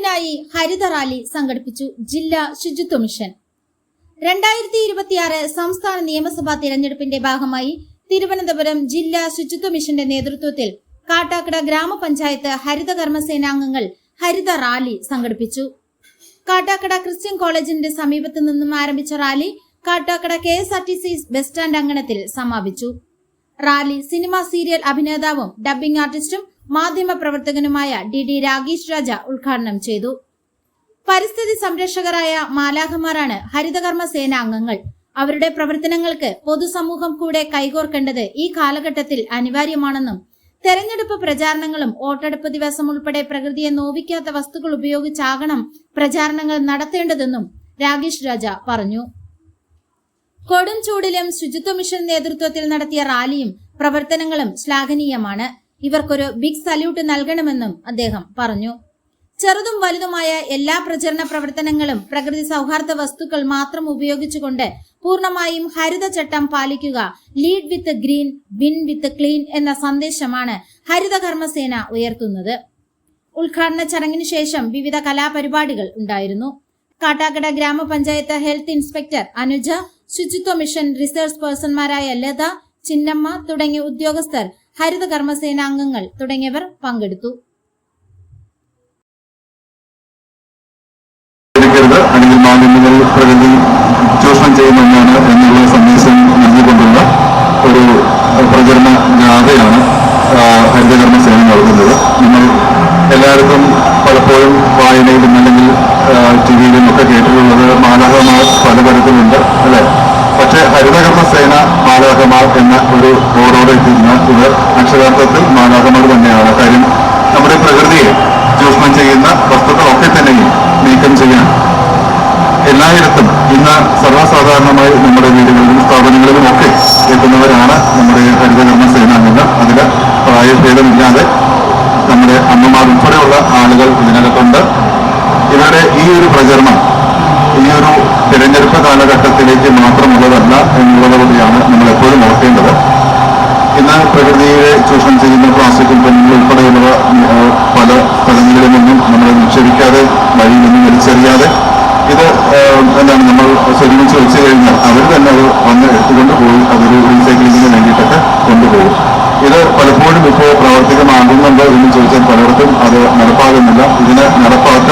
ശുചിത്വത്തിനായി ഹരിത rally സംഘടിപ്പിച്ചു. ജില്ലാ ശുചിത്വ മിഷൻ 2026 സംസ്ഥാന നിയമസഭാ തിരഞ്ഞെടുപ്പിന്റെ ഭാഗമായി തിരുവനന്തപുരം ജില്ലാ ശുചിത്വ മിഷന്റെ നേതൃത്വത്തിൽ കാട്ടാക്കട ഗ്രാമപഞ്ചായത്ത് ഹരിത കർമ്മസേനാംഗങ്ങൾ ഹരിത റാലി സംഘടിപ്പിച്ചു. കാട്ടാക്കട ക്രിസ്ത്യൻ കോളേജിന്റെ സമീപത്തു നിന്നും ആരംഭിച്ച rally Kattakkada KSRTC bus stand അങ്കണത്തിൽ സമാപിച്ചു. റാലി സിനിമാ സീരിയൽ അഭിനേതാവും ഡബ്ബിംഗ് ആർട്ടിസ്റ്റും മാധ്യമ പ്രവർത്തകനുമായ DD രാഗേഷ് രാജ ഉദ്ഘാടനം ചെയ്തു. പരിസ്ഥിതി സംരക്ഷകരായ മാലാഖമാരാണ് ഹരിതകർമ്മ സേനാംഗങ്ങൾ. അവരുടെ പ്രവർത്തനങ്ങൾക്ക് പൊതുസമൂഹം കൂടെ കൈകോർക്കേണ്ടത് ഈ കാലഘട്ടത്തിൽ അനിവാര്യമാണെന്നും തെരഞ്ഞെടുപ്പ് പ്രചാരണങ്ങളും വോട്ടെടുപ്പ് ദിവസം ഉൾപ്പെടെ പ്രകൃതിയെ നോവിക്കാത്ത വസ്തുക്കൾ ഉപയോഗിച്ചാകണം പ്രചാരണങ്ങൾ നടത്തേണ്ടതെന്നും രാഗേഷ് രാജ പറഞ്ഞു. കൊടും ചൂടിലും ശുചിത്വ മിഷൻ നേതൃത്വത്തിൽ നടത്തിയ റാലിയും പ്രവർത്തനങ്ങളും ശ്ലാഘനീയമാണ്. ഇവർക്കൊരു ബിഗ് സല്യൂട്ട് നൽകണമെന്നും അദ്ദേഹം പറഞ്ഞു. ചെറുതും വലുതുമായ എല്ലാ പ്രചരണ പ്രവർത്തനങ്ങളും പ്രകൃതി സൗഹാർദ്ദ വസ്തുക്കൾ മാത്രം ഉപയോഗിച്ചുകൊണ്ട് പൂർണ്ണമായും ഹരിതചട്ടം പാലിക്കുക, ലീഡ് വിത്ത് ഗ്രീൻ, വിൻ വിത്ത് ക്ലീൻ എന്ന സന്ദേശമാണ് ഹരിത കർമ്മസേന ഉയർത്തുന്നത്. ഉദ്ഘാടന ചടങ്ങിന് ശേഷം വിവിധ കലാപരിപാടികൾ ഉണ്ടായിരുന്നു. കാട്ടാക്കട ഗ്രാമപഞ്ചായത്ത് ഹെൽത്ത് ഇൻസ്പെക്ടർ അനുജ, ശുചിത്വ മിഷൻ റിസർച്ച് പേഴ്സൺമാരായ ലത, ചിന്നമ്മ തുടങ്ങിയ ഉദ്യോഗസ്ഥർ, ഹരിത കർമ്മസേനാംഗങ്ങൾ തുടങ്ങിയവർ പങ്കെടുത്തു. അല്ലെങ്കിൽ മാലിന്യങ്ങൾ പ്രകൃതി ചൂഷണം ചെയ്യുന്ന ഒന്നാണ് എന്നുള്ള സന്ദേശം നൽകിക്കൊണ്ടുള്ള ഒരു പ്രചരണ ജാഥയാണ് ഹരിതകർമ്മസേന നടത്തുന്നത്. നമ്മൾ എല്ലാവർക്കും പലപ്പോഴും വായനയിലും അല്ലെങ്കിൽ TV-യിലും ഒക്കെ കേട്ടിട്ടുള്ളത് മാലാഖമാർ പലതരത്തിലുണ്ട് അല്ലെ. പക്ഷേ ഹരിതകർമ്മസേന മാലാഖമാർ എന്ന ഒരു ബോർഡോടെ എത്തിക്കുന്ന ഇത് അക്ഷരാർത്ഥത്തിൽ മാലാഖമാർ തന്നെയാണ്. കാര്യം നമ്മുടെ പ്രകൃതിയെ ചൂഷണം ചെയ്യുന്ന വസ്തുക്കളൊക്കെ തന്നെയും നീക്കം ചെയ്യാൻ എല്ലായിടത്തും ഇന്ന് സർവ്വസാധാരണമായി നമ്മുടെ വീടുകളിലും സ്ഥാപനങ്ങളിലും ഒക്കെ എത്തുന്നവരാണ് നമ്മുടെ ഹരിതകർമ്മ സേനാംഗങ്ങൾ. അതിൽ പ്രായഭേദമില്ലാതെ നമ്മുടെ അമ്മമാർ ഉൾപ്പെടെയുള്ള ആളുകൾ ഇതിനകത്തുണ്ട്. ഇവരുടെ ഈ ഒരു പ്രചരണം ഈ ഒരു തിരഞ്ഞെടുപ്പ് കാലഘട്ടത്തിലേക്ക് മാത്രമുള്ളതല്ല എന്നുള്ളതുകൂടിയാണ് നമ്മൾ എപ്പോഴും ഓർക്കേണ്ടത്. ഇന്ന് പ്രകൃതിയെ ചൂഷണം ചെയ്യുന്ന പ്ലാസ്റ്റിക് ഉൽപ്പന്നങ്ങൾ ഉൾപ്പെടെയുള്ളവ പല സ്ഥലങ്ങളിൽ നിന്നും നമ്മൾ നിക്ഷേപിക്കാതെ വഴിയിൽ നിന്നും വലിച്ചെറിയാതെ ഇത് എന്താണ് നമ്മൾ ഒരുമിച്ച് വെച്ച് കഴിഞ്ഞാൽ അവർ തന്നെ അത് വന്ന് എടുത്തുകൊണ്ട് പോയി അതൊരു റീസൈക്ലിങ്ങിന് വേണ്ടിയിട്ടൊക്കെ കൊണ്ടുപോകും. ഇത് പലപ്പോഴും ഇപ്പോൾ പ്രാവർത്തികമാകുന്നുണ്ടോ എന്ന് ചോദിച്ചാൽ പലയിടത്തും അത് നടപ്പാകുന്നില്ല. ഇതിനെ നടപ്പാക്കാൻ